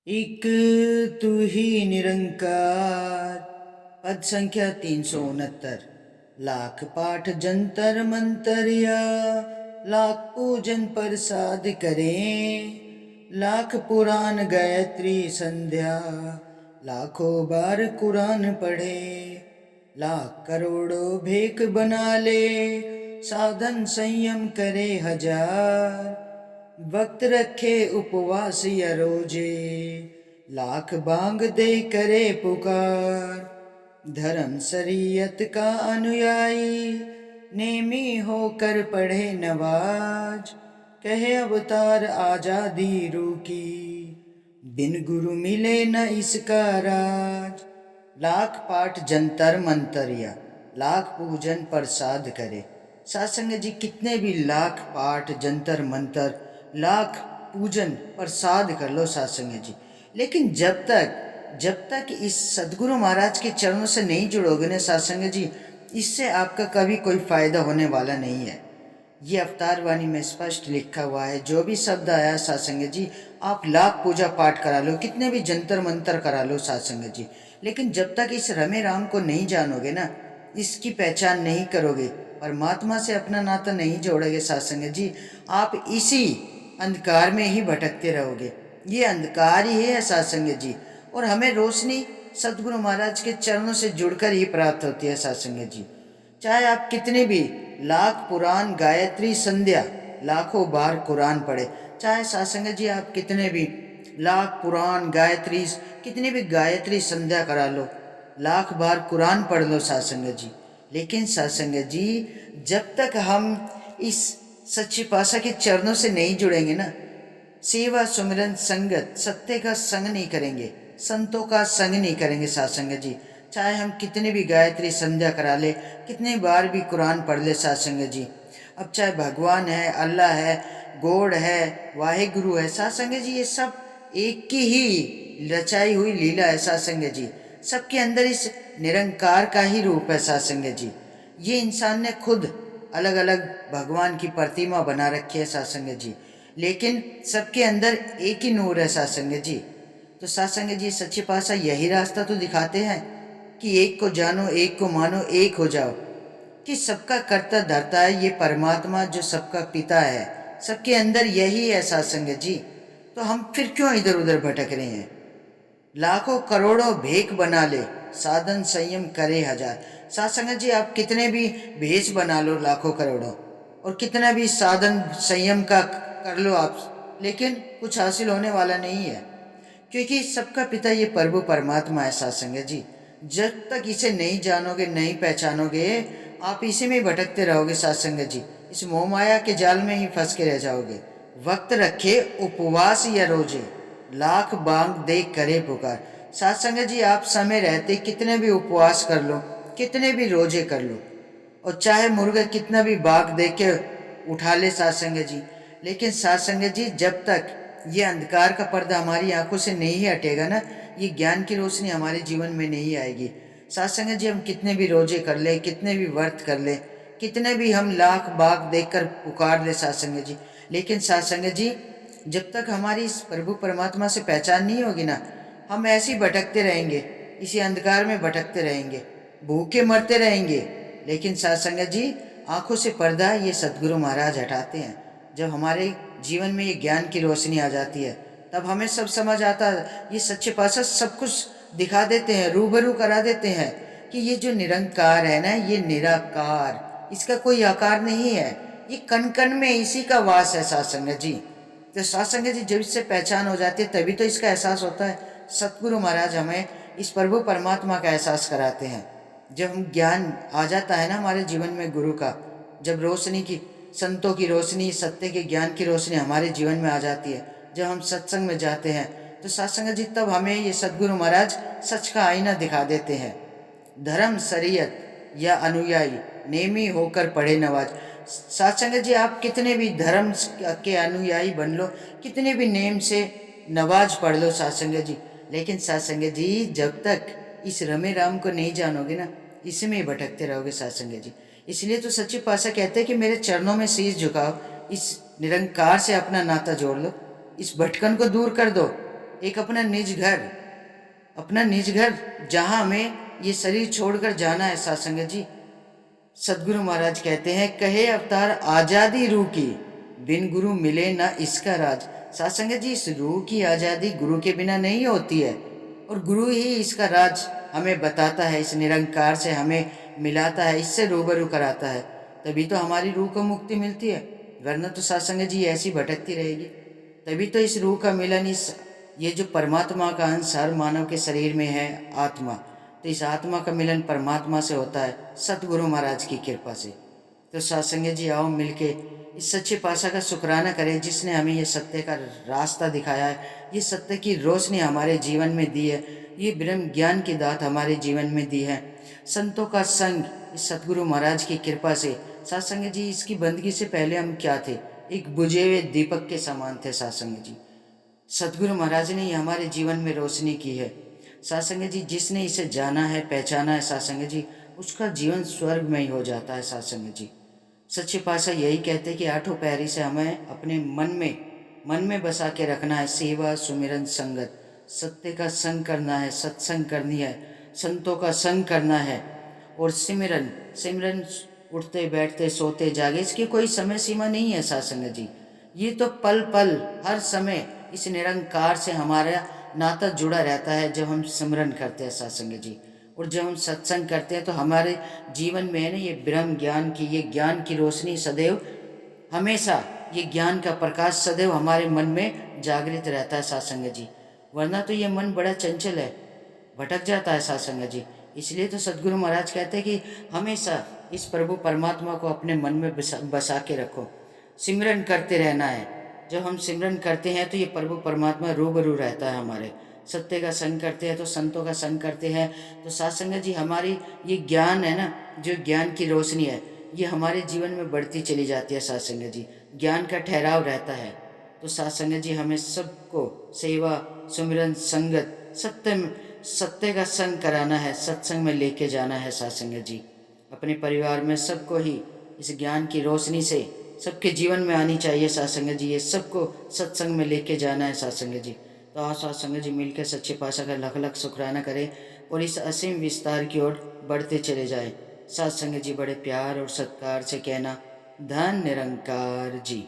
एक तू ही निरंकार। पद संख्या 369। लाख पाठ जंतर मंतर या लाख पूजन प्रसाद करें। लाख पुराण गायत्री संध्या लाखों बार कुरान पढ़े। लाख करोड़ों भेक बना ले साधन संयम करे हजार। वक्त रखे उपवास या रोजे लाख बांग दे करे पुकार। धर्म शरीयत का अनुयायी नेमी होकर पढ़े नवाज। कहे अवतार आजादी रूकी बिन गुरु मिले न इसका राज। लाख पाठ जंतर मंतर या लाख पूजन प्रसाद करे। सासंग जी कितने भी लाख पाठ जंतर मंतर लाख पूजन प्रसाद कर लो सासंग जी, लेकिन जब तक इस सदगुरु महाराज के चरणों से नहीं जुड़ोगे ना सासंग जी, इससे आपका कभी कोई फायदा होने वाला नहीं है। ये अवतार वाणी में स्पष्ट लिखा हुआ है। जो भी शब्द आया सासंग जी, आप लाख पूजा पाठ करा लो, कितने भी जंतर मंतर करा लो सासंग जी, लेकिन जब तक इस रमे राम को नहीं जानोगे ना, इसकी पहचान नहीं करोगे, परमात्मा से अपना नाता नहीं जोड़ोगे सासंग जी, आप इसी अंधकार में ही भटकते रहोगे। ये अंधकार ही है सासंग जी, और हमें रोशनी सदगुरु महाराज के चरणों से जुड़कर ही प्राप्त होती है सासंग जी। चाहे आप कितने भी लाख पुराण गायत्री संध्या लाखों बार कुरान पढ़े, चाहे सासंग जी आप कितने भी लाख पुराण गायत्री कितनी भी गायत्री संध्या करा लो, लाख बार कुरान पढ़ लो सासंग जी, लेकिन सासंग जी जब तक हम इस सच्चे पातशाह के चरणों से नहीं जुड़ेंगे ना, सेवा सुमिरन संगत सत्य का संग नहीं करेंगे, संतों का संग नहीं करेंगे सासंग जी, चाहे हम कितनी भी गायत्री संध्या करा ले, कितनी बार भी कुरान पढ़ ले सासंग जी, अब चाहे भगवान है, अल्लाह है, गॉड है, वाहेगुरु है सासंग जी, ये सब एक की ही रचाई हुई लीला है सासंग जी। सबके अंदर इस निरंकार का ही रूप है सासंग जी। ये इंसान ने खुद अलग अलग भगवान की प्रतिमा बना रखी है सासंग जी, लेकिन सबके अंदर एक ही नूर है सासंग जी। तो सासंग जी सच्चे पातशाह यही रास्ता तो दिखाते हैं कि एक को जानो, एक को मानो, एक हो जाओ, कि सबका कर्ता धर्ता है ये परमात्मा जो सबका पिता है, सबके अंदर यही है सासंग जी। तो हम फिर क्यों इधर उधर भटक रहे हैं। लाखों करोड़ों भेख बना ले साधन संयम करे हजार। सासंग जी आप कितने भी भेष बना लो लाखों करोड़ों, और कितना भी साधन संयम का कर लो आप, लेकिन कुछ हासिल होने वाला नहीं है, क्योंकि सबका पिता ये प्रभु परमात्मा है सासंग जी। जब तक इसे नहीं जानोगे, नहीं पहचानोगे, आप इसी में भटकते रहोगे सासंग जी, इस मोह माया के जाल में ही फंस के रह जाओगे। वक्त रखे उपवास या रोजे लाख बांग दे करे पुकार। सासंग जी आप समय रहते कितने भी उपवास कर लो, कितने भी रोजे कर लो, और चाहे मुर्गा कितना भी बाग दे के उठा ले सासंग जी, लेकिन सासंग जी जब तक ये अंधकार का पर्दा हमारी आंखों से नहीं हटेगा ना, ये ज्ञान की रोशनी हमारे जीवन में नहीं आएगी। सासंग जी हम कितने भी रोजे कर ले, कितने भी व्रत कर ले, कितने भी हम लाख बाग देखकर पुकार ले सासंग जी, लेकिन सासंग जी जब तक हमारी इस प्रभु परमात्मा से पहचान नहीं होगी ना, हम ऐसे ही भटकते रहेंगे, इसी अंधकार में भटकते रहेंगे, भूखे मरते रहेंगे। लेकिन सासंग जी आंखों से पर्दा ये सदगुरु महाराज हटाते हैं। जब हमारे जीवन में ये ज्ञान की रोशनी आ जाती है, तब हमें सब समझ आता है। ये सच्चे पातशाह सब कुछ दिखा देते हैं, रूबरू करा देते हैं कि ये जो निरंकार है ना, ये निराकार, इसका कोई आकार नहीं है, ये कण कण में इसी का वास है सासंग जी। तो सासंग जी जब इससे पहचान हो जाती है तभी तो इसका एहसास होता है। सतगुरु महाराज हमें इस प्रभु परमात्मा का एहसास कराते हैं। जब हम ज्ञान आ जाता है ना हमारे जीवन में गुरु का, जब रोशनी की, संतों की रोशनी, सत्य के ज्ञान की रोशनी हमारे जीवन में आ जाती है, जब हम सत्संग में जाते हैं, तो सत्संग जी तब हमें ये सदगुरु महाराज सच का आईना दिखा देते हैं। धर्म शरीयत या अनुयायी नेमी होकर पढ़े नवाज। सत्संग जी आप कितने भी धर्म के अनुयायी बन लो, कितने भी नेम से नवाज पढ़ लो सत्संग जी, लेकिन सत्संग जी जब तक इस रमे राम को नहीं जानोगे ना, इसमें ही भटकते रहोगे सत्संग जी। इसलिए तो सच्चे पातशाह कहते हैं कि मेरे चरणों में शीश झुकाओ, इस निरंकार से अपना नाता जोड़ लो, इस भटकन को दूर कर दो, एक अपना निज घर जहाँ हमें ये शरीर छोड़कर जाना है साथ संगत जी। सदगुरु महाराज कहते हैं, कहे अवतार आजादी रूह की, बिन गुरु मिले ना इसका राज। साथ संगत जी, इस रूह की आजादी गुरु के बिना नहीं होती है, और गुरु ही इसका राज हमें बताता है, इस निरंकार से हमें मिलाता है, इससे रूबरू कराता है। तभी तो हमारी रूह को मुक्ति मिलती है, वरना तो साथ संगत जी ऐसी भटकती रहेगी। तभी तो इस रूह का मिलन, ये जो परमात्मा का अंश हर मानव के शरीर में है, आत्मा, तो इस आत्मा का मिलन परमात्मा से होता है सतगुरु महाराज की कृपा से। तो सत्संग जी, आओ मिलके इस सच्चे पातशाह का शुक्राना करें, जिसने हमें ये सत्य का रास्ता दिखाया है, ये सत्य की रोशनी हमारे जीवन में दी है, ये ब्रह्म ज्ञान की दात हमारे जीवन में दी है। संतों का संग इस सतगुरु महाराज की कृपा से। सत्संग जी, इसकी बंदगी से पहले हम क्या थे? एक बुझे हुए दीपक के समान थे सत्संग जी। सतगुरु महाराज ने हमारे जीवन में रोशनी की है सत्संग जी। जिसने इसे जाना है, पहचाना है सत्संग जी, उसका जीवन स्वर्ग में ही हो जाता है सत्संग जी। सच्चे पातशाह यही कहते हैं कि आठों पैरी से हमें अपने मन में बसा के रखना है। सेवा, सुमिरन, संगत, सत्य का संग करना है, सत्संग करनी है, संतों का संग करना है, और सिमरन उठते बैठते सोते जागे, इसकी कोई समय सीमा नहीं है सत्संग जी। ये तो पल पल हर समय इस निरंकार से हमारा नाता जुड़ा रहता है। जब हम सिमरन करते हैं सत्संग जी, और जब हम सत्संग करते हैं, तो हमारे जीवन में है ना, ये ब्रह्म ज्ञान की, ये ज्ञान की रोशनी सदैव, हमेशा ये ज्ञान का प्रकाश सदैव हमारे मन में जागृत रहता है सत्संग जी। वरना तो ये मन बड़ा चंचल है, भटक जाता है सत्संग जी। इसलिए तो सदगुरु महाराज कहते हैं कि हमेशा इस प्रभु परमात्मा को अपने मन में बसा के रखो, सिमरन करते रहना है। जब हम सिमरन करते हैं तो ये प्रभु परमात्मा रूबरू रहता है हमारे। सत्य का संग करते हैं तो संतों का संग करते हैं, तो सत्संग जी हमारी ये ज्ञान है ना, जो ज्ञान की रोशनी है, ये हमारे जीवन में बढ़ती चली जाती है सत्संग जी। ज्ञान का ठहराव रहता है। तो सत्संग जी, हमें सबको सेवा, सुमिरन, संगत, सत्य का संग कराना है, सत्संग में लेके जाना है सत्संग जी। अपने परिवार में सबको ही इस ज्ञान की रोशनी से सबके जीवन में आनी चाहिए सत्संग जी। ये सबको सत्संग में लेके जाना है सत्संग जी। तो आज सत्संग जी मिलकर सच्चे पातशाह का लख लख शुक्राना करें और इस असीम विस्तार की ओर बढ़ते चले जाएं। सत्संग जी बड़े प्यार और सत्कार से कहना, धन निरंकार जी।